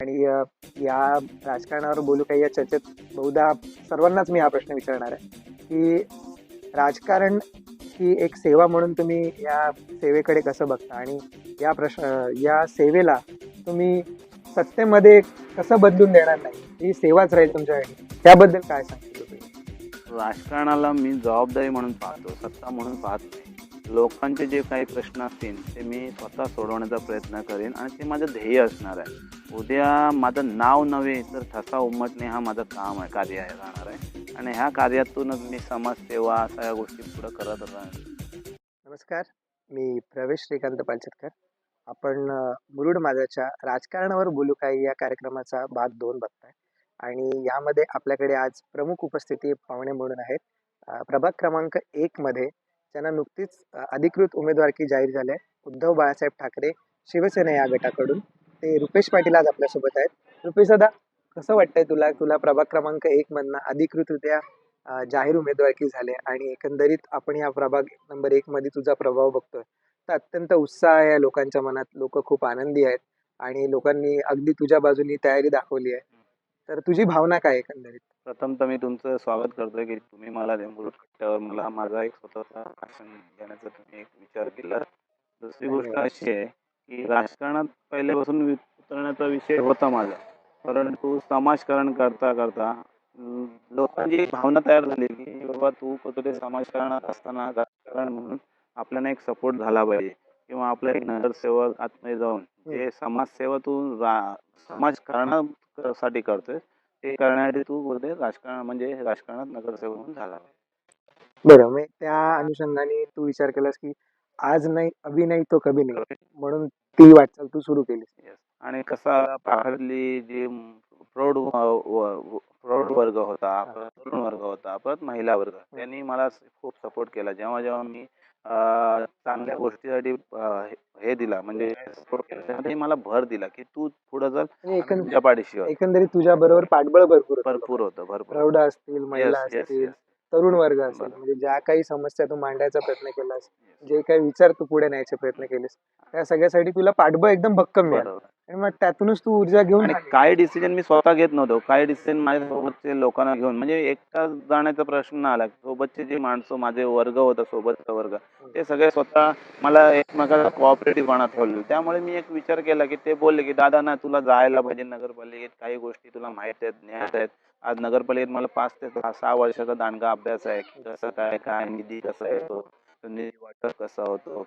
आणि या राजकारणावर बोलू काही या चर्चेत बहुधा सर्वांनाच मी हा प्रश्न विचारणार आहे की राजकारण ही एक सेवा म्हणून तुम्ही या सेवेकडे कसं बघता आणि या सेवेला तुम्ही सत्तेमध्ये कसं बदलून देणार नाही, ही सेवाच राहील तुमच्यासाठी, त्याबद्दल काय सांगता तुम्ही? राजकारणाला मी जबाबदारी म्हणून पाहतो, सत्ता म्हणून पाहत नाही. लोकांचे जे काही प्रश्न असतील ते मी स्वतः सोडवण्याचा प्रयत्न करेन आणि ते माझं ध्येय असणार आहे. उद्या माझं नाव नव्हे तर ठसा उमटणे हा माझं काम आहे, कार्य आहे राहणार आहे आणि ह्या कार्यातूनच मी समाजसेवा सगळ्या गोष्टी पुढे करत राहणार. नमस्कार, मी प्रवेश श्रीकांत पालचतकर. आपण मुरुड माझाच्या राजकारणावर बोलू काय या कार्यक्रमाचा भाग 2 बघताय आणि यामध्ये आपल्याकडे आज प्रमुख उपस्थिती पाहुणे म्हणून आहेत. प्रभाग क्रमांक 1 मध्ये त्यांना नुकतीच अधिकृत उमेदवारी जाहीर झाली आहे. उद्धव बाळासाहेब ठाकरे शिवसेना या गटाकडून. ते रुपेश पाटील आज आपल्यासोबत आहेत. रुपेश दादा, कसं वाटतंय तुला तुला प्रभाग क्रमांक 1 मधनं अधिकृतरित्या जाहीर उमेदवारी झाले आणि एकंदरीत आपण या प्रभाग नंबर 1 मध्ये तुझा प्रभाव बघतोय, तर अत्यंत उत्साह आहे लोकांच्या मनात. लोक खूप आनंदी आहेत आणि लोकांनी अगदी तुझ्या बाजूनी तयारी दाखवली आहे. तर तुझी भावना काय एकंदरीत? प्रथम तर मी तुमचं स्वागत करतोय की तुम्ही मला मुरुड कट्ट्यावर मला माझा एक स्वतःचा भाषण देण्याचा तुम्ही एक विचार केला. दुसरी गोष्ट अशी आहे की राजकारणात पहिल्यापासून उतरण्याचा विषय होता माझा, परंतु समाजकारण करता करता लोकांची एक भावना तयार झाली की बाबा तू कुठे समाजकारणात असताना राजकारण म्हणून आपल्याला एक सपोर्ट झाला पाहिजे किंवा आपला एक नगरसेवक आतमध्ये जाऊन जे समाजसेवा तू समाजकारणासाठी करतोय ते करण्यासाठी तू बोलते राजकारण म्हणजे राजकारणात नगरसेवक म्हणून झाला. बरं, मग त्या अनुषंगाने तू विचार केलास की आज नाही अभी नाही तो कभी नाही, म्हणून ती वाटचाल तू सुरू केलीस. Yes. आणि कसा पाहतली जी प्रौढ प्रौढ वर्ग होता, परत तरुण वर्ग होता, परत महिला वर्ग, त्यांनी मला खूप सपोर्ट केला. जेव्हा जेव्हा मी चांगल्या गोष्टीसाठी हे दिला म्हणजे सपोर्ट केला, तेव्हा त्यांनी मला भर दिला की तू पुढे चल, तुझ्या पाठीशी आहोत. एकंदरीत तुझ्या बरोबर पाठबळ भरपूर होतं. भरपूर होतं, भरपूर. प्रौढ असतील, महिला Yes, yes, असतील, yes. तरुण वर्ग असेल, बरोबर. म्हणजे ज्या काही समस्या तू मांडायचा प्रयत्न केलास, जे काही विचार तू पुढे न्यायचे प्रयत्न केलेस, त्या सगळ्यासाठी तुला पाठबळ एकदम भक्कम मिळालं बरोबर. आणि मग त्यातूनच तू ऊर्जा घेऊन आणि काही डिसिजन मी स्वतः घेत नव्हतो, काही डिसिजन माझ्या सोबतचे लोकांना घेऊन, म्हणजे एकटा जाण्याचा प्रश्न आला. सोबतचे जे माणसं माझे वर्ग होता, सोबतचा वर्ग, ते सगळे स्वतः मला एकमेकाला कोऑपरेटिव्हपणा ठेवले. त्यामुळे मी एक विचार केला की ते बोलले की दादा ना तुला जायला पाहिजे नगरपालिकेत, काही गोष्टी तुला माहित आहेत, ज्ञात आहेत. आज नगरपालिकेत मला 5 ते 6 वर्षाचा दांडगा अभ्यास आहे, कसं काय काय निधी कसा येतो, निधी वाटप कसा होतो,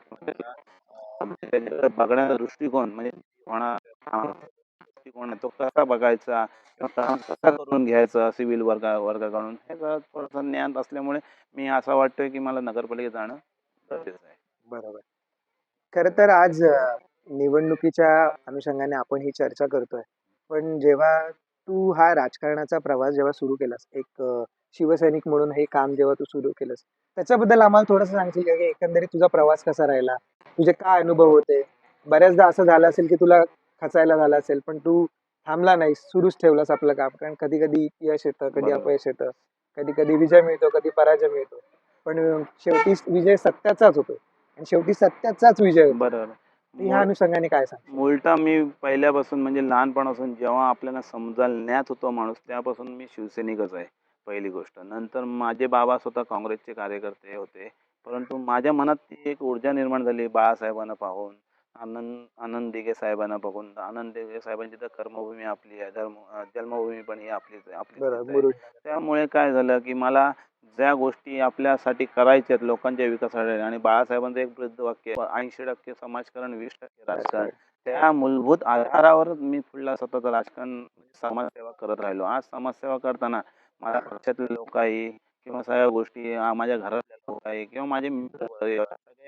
त्याच्याकडे बघण्याचा दृष्टिकोन म्हणजे दृष्टिकोन आहे तो कसा बघायचा किंवा काम कसा करून घ्यायचा सिव्हिल वर्गाकडून, हे थोडंसं ज्ञान असल्यामुळे मी असं वाटतोय की मला नगरपालिकेत जाणं गरजेचं आहे. बरोबर. खर तर आज निवडणुकीच्या अनुषंगाने आपण ही चर्चा करतोय, पण जेव्हा तू हा राजकारणाचा प्रवास जेव्हा सुरू केलास, एक शिवसैनिक म्हणून हे काम जेव्हा तू सुरू केलंस, त्याच्याबद्दल आम्हाला थोडंसं सांगशील का की एकंदरीत तुझा प्रवास कसा राहिला, तुझे काय अनुभव होते? बऱ्याचदा असं झालं असेल की तुला खचायला झालं असेल, पण तू थांबला नाहीस, सुरूच ठेवलास आपलं काम. कारण कधी कधी यश येतं, कधी बरोबर. अपयश येतं, कधी कधी विजय मिळतो, कधी पराजय मिळतो, पण शेवटी विजय सत्याचाच होतो आणि शेवटी सत्याचाच विजय होतो. बरोबर. ह्या अनुषंगाने काय सांग? उलटा मी पहिल्यापासून म्हणजे लहानपणापासून जेव्हा आपल्याला समजण्यात होतो माणूस, त्यापासून मी शिवसैनिकच आहे, पहिली गोष्ट. नंतर माझे बाबा स्वतः काँग्रेसचे कार्यकर्ते होते, परंतु माझ्या मनात ती एक ऊर्जा निर्माण झाली बाळासाहेबांना पाहून, आनंद दिघे साहेबांना बघून. आनंद दिघे साहेबांची तर कर्मभूमी आपली आहे, जन्मभूमी पण ही आपलीच आहे. त्यामुळे काय झालं की मला ज्या गोष्टी आपल्यासाठी करायच्या आहेत लोकांच्या विकासासाठी, आणि बाळासाहेबांचं एक वृद्ध वाक्य 80% समाजकारण 20% राजकारण, त्या मूलभूत आधारावर मी पुढला सतत राजकारण समाजसेवा करत राहिलो. आज समाजसेवा करताना माझ्या पक्षातले लोक आहे किंवा सगळ्या गोष्टी माझ्या घरातले लोक आहे किंवा माझे मित्र सगळे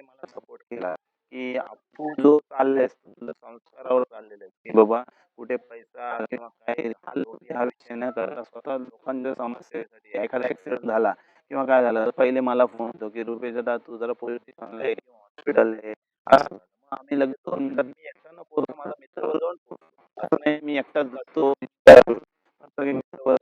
मला सपोर्ट केला की तू जो चाललेस तुझ्या संस्कारावर चाललेला आहे की बाबा कुठे पैसा किंवा काय हा विषय न करता स्वतः लोकांच्या समस्येसाठी. एखादा ऍक्सिडेंट झाला किंवा काय झालं, पहिले मला फोन होतो की रुपेश दादा तू जरा पोलीस स्टेशनला आहे किंवा हॉस्पिटल आहे. असं मग आम्ही लगेच 2 मिनिटात मी एकटा न पोहोचतो, माझा मित्र जाऊन पोहोचतो. असं नाही मी एकटाच जातो सगळे मित्र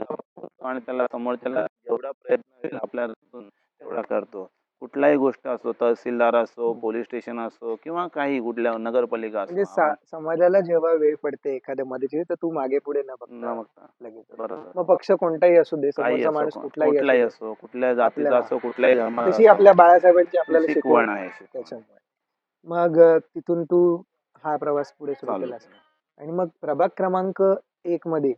आणि त्याला समोरच्याला जेवढा प्रयत्न होईल आपल्यातून तेवढा करतो. कुठलाही गोष्ट असो, तहसीलदार असो, हम्म. पोलीस स्टेशन असो किंवा काही कुठल्या नगरपालिका असो, म्हणजे समाजाला जेव्हा वेळ पडते एखाद्या मदतीची तर तू मागे पुढे न बघता न बघता लगेच जातो. बरोबर. मग पक्ष कोणताही असू दे, काही समोरचा असो, माणूस कुठलाही असू कुठलाही दे, असो, कुठल्या जातीचा आपल्याला असो, कुठल्याही धर्माचा तशी असो, आपल्या बाळासाहेबांची ती आपल्याला शिकवण शिकवण आहे, शिकवण आहे. त्याच्यामुळे मग तिथून तू हा प्रवास पुढे सुरू चालू केलास. केलं. आणि मग प्रभाग क्रमांक 1 मध्ये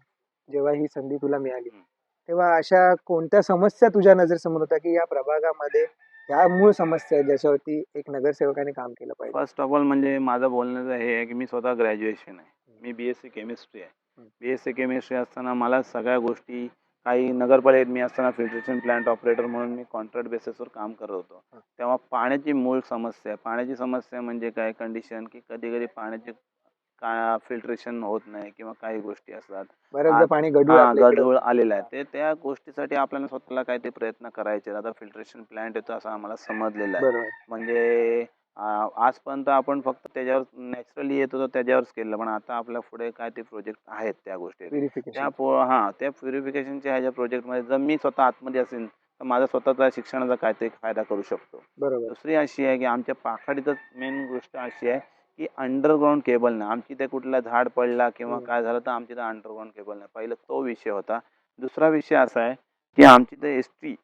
जेव्हा ही संधी तुला मिळाली, हम्म. तेव्हा अशा कोणत्या समस्या तुझ्या नजरेसमोर होत्या की या प्रभागामध्ये ह्या मूळ समस्या आहेत ज्याच्यावरती एक नगरसेवकाने काम केलं पाहिजे? फर्स्ट ऑफ ऑल म्हणजे माझं बोलण्याचं हे आहे की मी स्वतः ग्रॅज्युएशन आहे. मी BSc केमिस्ट्री आहे. हम्म. BSc केमिस्ट्री असताना मला सगळ्या गोष्टी काही नगरपालिकेत मी असताना फिल्ट्रेशन प्लांट ऑपरेटर म्हणून मी कॉन्ट्रॅक्ट बेसिसवर काम करत होतो. हा. तेव्हा पाण्याची मूळ समस्या, पाण्याची समस्या म्हणजे काय कंडिशन की कधी-कधी पाण्याचे फिल्ट्रेशन होत नाही किंवा काही गोष्टी असतात. बऱ्याचदा आज पाणी गढूळ आपल्या इकडे गढूळ होतं. आलेलं आहे. हा. ते त्या गोष्टीसाठी आपल्याला स्वतःला काहीतरी प्रयत्न करायचे आहेत. आता फिल्ट्रेशन प्लांट येतो असं आम्हाला समजलेलं आहे. बरोबर. म्हणजे आजपर्यंत आपण फक्त त्याच्यावर नॅचरली येत होतो त्याच्यावरच केलं. पण आता आपल्या पुढे काय ते प्रोजेक्ट आहेत त्या गोष्टी. प्युरिफिकेशन. त्या प्युरिफिकेशनच्या ह्याच्या प्रोजेक्टमध्ये जर मी स्वतः आतमध्ये असेल तर माझा स्वतःचा शिक्षणाचा काहीतरी फायदा करू शकतो. बरोबर. दुसरी अशी आहे की आमच्या पाखाडीतच मेन गोष्ट अशी आहे की अंडरग्राऊंड केबल नाही. आमची इथे कुठला झाड पडला किंवा हम्म. काय झालं तर आमच्या इथे अंडरग्राऊंड केबल नाही. पहिलं तो विषय होता. दुसरा विषय असा आहे की आमची इथे एसटी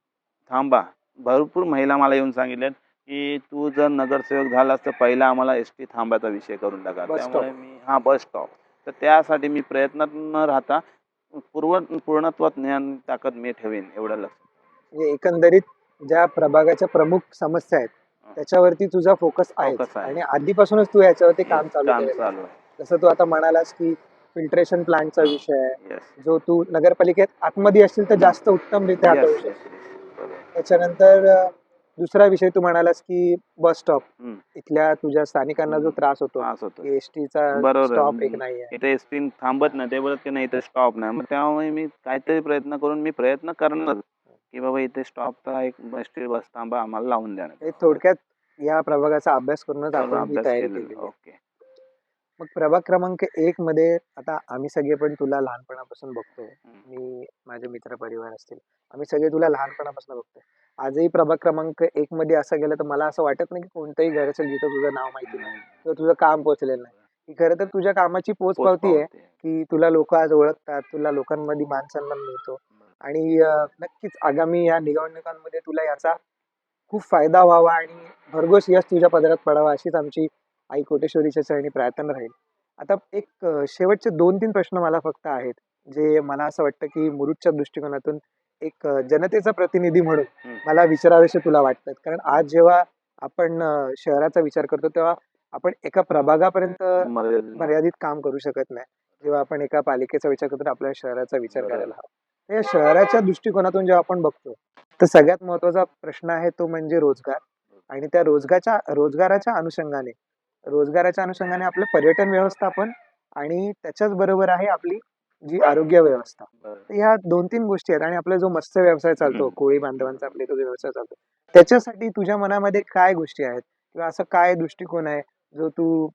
थांबा. भरपूर महिला मला येऊन सांगितल्यात की तू जर नगरसेवक झालास तर पहिला आम्हाला एसटी थांबाचा विषय करून टाका. Bus stop. त्यामुळे मी बस स्टॉप. तर त्यासाठी मी प्रयत्नात न राहता पूर्णत्वात ज्ञान ताकद मी ठेवेन एवढं लक्षात. म्हणजे एकंदरीत ज्या प्रभागाच्या प्रमुख समस्या आहेत त्याच्यावरती तुझा फोकस आहे फोकस आहे. आणि आधीपासूनच तू याच्यावरती काम येस, चालू काम केलेलं आहे. चालू आहे. जसं तू आता म्हणालास की फिल्ट्रेशन प्लांटचा विषय आहे, येस. जो तू नगरपालिकेत आतमध्ये असशील तर जास्त उत्तमरित्या येस, हाताळू येस, शकतो. येस. बरोबर. त्याच्यानंतर दुसरा विषय तू म्हणालास की बस स्टॉप. हम्म. इथल्या तुझ्या स्थानिकांना जो त्रास होतो त्रास होतो. की एसटीचा बरोबर आहे. स्टॉप एक नाही आहे. इथे एसटी थांबत नाही. ते बोलत की नाही इथे स्टॉप नाही. मग त्यामुळे मी काहीतरी प्रयत्न करून मी प्रयत्न करणार की बाबा इथे स्टॉपचा एक एसटी बस थांबा आम्हाला लावून देण्यात. हे थोडक्यात या प्रभागाचा अभ्यास करूनच करून आपण ही अभ्यास तयारी केलेला. केलेली आहे. ओके. मग प्रभाग क्रमांक 1 मध्ये आता आम्ही सगळे पण तुला लहानपणापासून बघतोय. मी, माझे मित्र परिवार असतील, आम्ही सगळे तुला लहानपणापासून बघतोय. आजही प्रभाग क्रमांक 1 मध्ये असं गेलं तर मला असं वाटत नाही की कोणतंही घर असेल जिथं तुझं नाव माहिती नाही किंवा तुझं काम पोहोचलेलं नाही. ही खरं तर तुझ्या कामाची पोचपावती आहे पोचपावती. की तुला लोक आज ओळखतात, तुला लोकांमध्ये मान सन्मान मिळतो. आणि नक्कीच आगामी या निवडणुकांमध्ये तुला याचा खूप फायदा व्हावा आणि भरघोस यश तुझ्या पदरात पडावा अशीच आमची आई कोटेश्वरीच्या चरणी प्रार्थना राहील. आता एक शेवटचे 2-3 प्रश्न मला फक्त आहेत, जे मला असं वाटतं की मुरुडच्या दृष्टिकोनातून एक जनतेचा प्रतिनिधी म्हणून मला विचारावेसे तुला वाटतात. कारण आज जेव्हा आपण शहराचा विचार करतो तेव्हा आपण एका प्रभागापर्यंत मर्यादित काम करू शकत नाही. जेव्हा आपण एका पालिकेचा विचार करतो तर आपल्या शहराचा विचार बरोबर. करायला हवा. तर या शहराच्या दृष्टिकोनातून जेव्हा आपण बघतो तर सगळ्यात महत्त्वाचा प्रश्न आहे तो म्हणजे रोजगार. आणि त्या रोजगाराच्या अनुषंगाने आपलं पर्यटन व्यवस्थापन आणि त्याच्याच बरोबर आहे आपली जी आरोग्य व्यवस्था. तर ह्या 2-3 गोष्टी आहेत आणि आपला जो मत्स्य व्यवसाय चालतो, कोळी बांधवांचा आपला जो व्यवसाय चालतो, त्याच्यासाठी तुझ्या मनामध्ये काय गोष्टी आहेत किंवा असं काय दृष्टिकोन आहे जो तू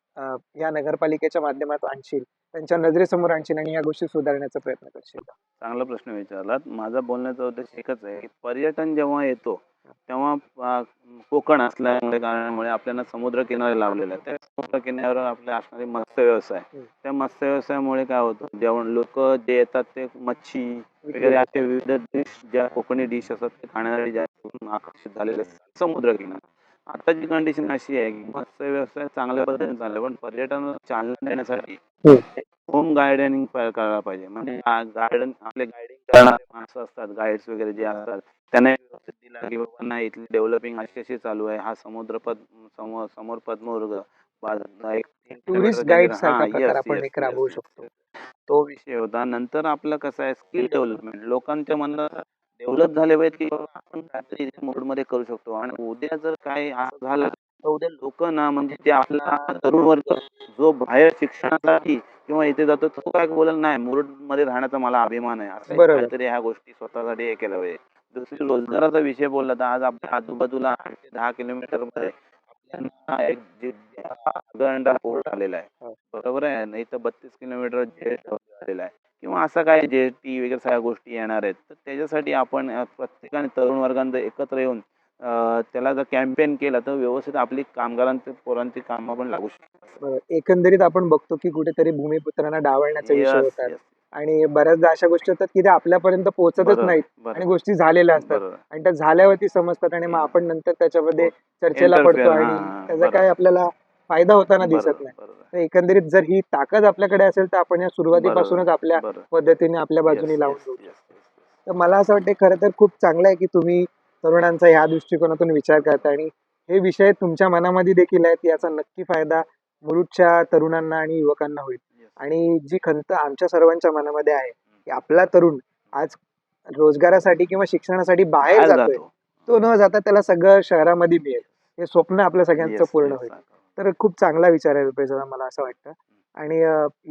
या नगरपालिकेच्या माध्यमातून आणशील, त्यांच्या नजरेसमोर आणशील आणि या गोष्टी सुधारण्याचा प्रयत्न करशील? चांगला प्रश्न विचारलात. माझा बोलण्याचा उद्देश एकच आहे की पर्यटन जेव्हा येतो तेव्हा कोकण असल्यामुळे कारणामुळे आपल्याला समुद्रकिनारे लावलेले आहेत. त्या समुद्रकिनाऱ्यावर आपले असणारे मत्स्य व्यवसाय. त्या मत्स्य व्यवसायामुळे काय होतं जेवण लोक जे येतात ते मच्छी वगैरे असे विविध डिश ज्या कोकणी डिश असतात ते खाण्यासाठी जास्त करून आकर्षित झालेले असतात समुद्रकिनारे. आताची कंडिशन अशी आहे की मत्स्य व्यवसाय चांगल्या पद्धतीने चालला पण पर्यटनाला चालना देण्यासाठी होम गार्डनिंग करायला पाहिजे. म्हणजे गार्डन आपले गाईडिंग करणारे माणसं असतात, गाईड्स वगैरे जे असतात त्यांना व्यवस्थित दिला की बाबा नाही इथली डेव्हलपिंग अशी अशी चालू आहे. हा समोर पद्मवर्ग एक 3 टुरिस्ट किलोमीटरच्या गाईड सारखा प्रकार आपण एक येस, राबवू येस. शकतो. तो विषय होता. नंतर आपलं कसं आहे स्किल डेव्हलपमेंट. लोकांच्या मनात डेव्हलप झाले पाहिजे की बाबा आपण काहीतरी मोडमध्ये करू शकतो आणि उद्या जर काय असं झालं तर उद्या लोक ना म्हणजे ते आपला तरुण वर्ग जो बाहेर शिक्षणासाठी किंवा इथे जातो तो काय बोलेल नाही मुरुडमध्ये राहण्याचा मला अभिमान आहे असं बरोबर. काहीतरी ह्या गोष्टी स्वतःसाठी हे केलं पाहिजे. दुसरी रोजगाराचा विषय बोलला तर आज आपल्या आजूबाजूला 8 ते 10 किलोमीटर मध्ये आपल्याला एक गंडा पोर्ट आलेला आहे. बरोबर आहे. नाही तर 32 किलोमीटर जेट आलेला आहे किंवा असं काय जेटी वगैरे सगळ्या गोष्टी येणार आहेत. तर त्याच्यासाठी आपण प्रत्येकाने तरुण वर्गाने एकत्र येऊन त्याला जर कॅम्पेन केला तर व्यवस्थित आपली कामगारांची पोरांची कामं पण लागू शकतात. एकंदरीत आपण बघतो की कुठेतरी भूमिपुत्रांना डावलण्याचे विषय येस, होतात येस. आणि बऱ्याचदा अशा गोष्टी होतात की त्या आपल्यापर्यंत पोहोचतच बरोबर, नाहीत आणि बरोबर, गोष्टी झालेल्या असतात बरोबर. आणि त्या झाल्यावरती समजतात आणि मग आपण नंतर त्याच्यामध्ये चर्चेला पडतो इंटरफेअर आणि हां, त्याचा काय बरोबर. आपल्याला फायदा होताना दिसत बरोबर, नाही. बरोबर. तर एकंदरीत जर ही ताकद आपल्याकडे असेल तर आपण या बरोबर, सुरुवातीपासूनच आपल्या बरोबर. पद्धतीने आपल्या येस, बाजूनी लावून येस, घेऊ येस, शकतो. येस, तर मला असं वाटतं खरं तर खूप चांगलं आहे की तुम्ही तरुणांचा ह्या दृष्टिकोनातून विचार करता आणि हे विषय तुमच्या मनामध्ये देखील आहेत याचा नक्की फायदा मुरुडच्या तरुणांना आणि युवकांना होईल. येस. आणि जी खंत आमच्या सर्वांच्या मनामध्ये आहे की आपला तरुण आज रोजगारासाठी किंवा शिक्षणासाठी बाहेर बाहेर जातोय, जातो. तो न जाता त्याला सगळं शहरामध्ये मिळेल हे स्वप्न आपल्या सगळ्यांचं येस, पूर्ण येस. होईल. तर खूप चांगला विचार आहे रुपेशदा, मला असं वाटतं. आणि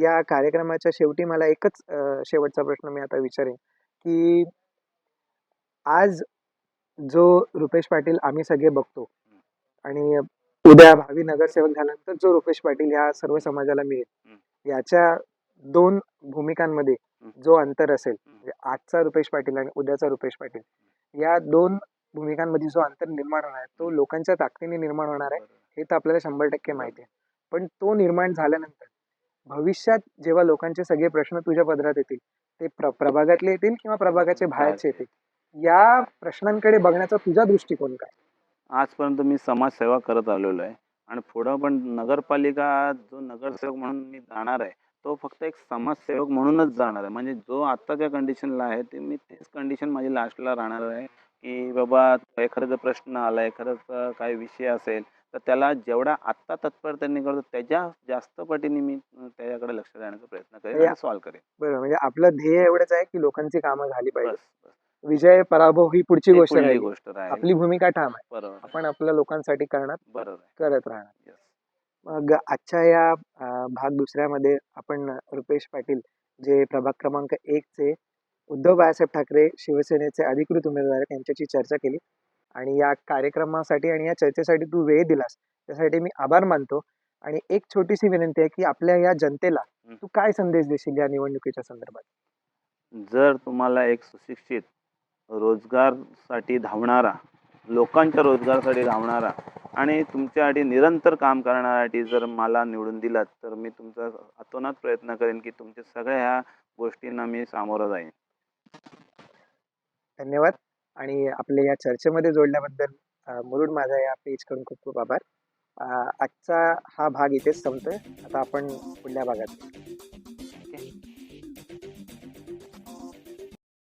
या कार्यक्रमाच्या शेवटी मला एकच शेवटचा प्रश्न मी आता विचारेन की आज जो रुपेश पाटील आम्ही सगळे बघतो आणि उद्या भावी नगरसेवक झाल्यानंतर जो रुपेश पाटील ह्या सर्व समाजाला मिळेल, याच्या दोन भूमिकांमध्ये जो अंतर असेल, म्हणजे आजचा रुपेश पाटील आणि उद्याचा रुपेश पाटील, या दोन भूमिकांमध्ये जो अंतर निर्माण होणार आहे तो लोकांच्या ताकदीने निर्माण होणार आहे, हे तर आपल्याला 100% माहिती आहे. पण तो निर्माण झाल्यानंतर भविष्यात जेव्हा लोकांचे सगळे प्रश्न तुझ्या पदरात येतील, ते प्रभागातले येतील किंवा प्रभागाचे बाहेरचे येतील, या प्रश्नांकडे बघण्याचा तुझा दृष्टिकोन काय? आजपर्यंत मी समाजसेवा करत आलेलो आहे आणि पुढं पण नगरपालिका जो नगरसेवक म्हणून मी जाणार आहे, तो फक्त एक समाजसेवक म्हणूनच जाणार आहे. म्हणजे जो आत्ताच्या कंडिशनला आहे, ते मी तेच कंडिशन माझी लास्टला राहणार आहे, की बाबा एखादा जर प्रश्न आला, एखादा काही विषय असेल, तर त्याला जेवढा आत्ता तत्परतेने करतो, त्याच्या जास्त पटीने मी त्याच्याकडे लक्ष देण्याचा प्रयत्न करेन म्हणजे आणि सॉल्व्ह करेन. बरं, म्हणजे आपलं ध्येय एवढंच आहे की लोकांची कामं झाली पाहिजे. बस, बस. विजय पराभव ही पुढची ते गोष्ट पुढली राहिली. गोष्ट राहील. आपली भूमिका ठाम आहे. बरोबर आहे. आपण आपल्या लोकांसाठी बरोबर आहे. करत राहणार. येस. मग आजच्या या भाग दुसऱ्यामध्ये आपण रुपेश पाटील जे प्रभाग क्रमांक 1 चे उद्धव बाळासाहेब ठाकरे शिवसेनेचे अधिकृत उमेदवार आहेत यांच्याशी चर्चा केली आणि या कार्यक्रमासाठी आणि या चर्चेसाठी तू वेळ दिलास त्यासाठी मी आभार मानतो. आणि एक छोटीशी विनंती आहे की आपल्या या जनतेला तू काय संदेश देशील या निवडणुकीच्या संदर्भात? जर तुम्हाला एक सुशिक्षित, रोजगारसाठी धावणारा, लोकांच्या रोजगारासाठी धावणारा आणि तुमच्यासाठी निरंतर काम करण्यासाठी जर मला निवडून दिलात, तर मी तुमचा अतोनात प्रयत्न करेन, की तुमच्या सगळ्या ह्या गोष्टींना मी सामोरं जाईन. धन्यवाद. आणि आपल्या या चर्चेमध्ये जोडल्याबद्दल मुरुड माझा या पेजकडून खूप खूप आभार. आजचा हा भाग इथेच संपतोय. आता आपण पुढल्या भागात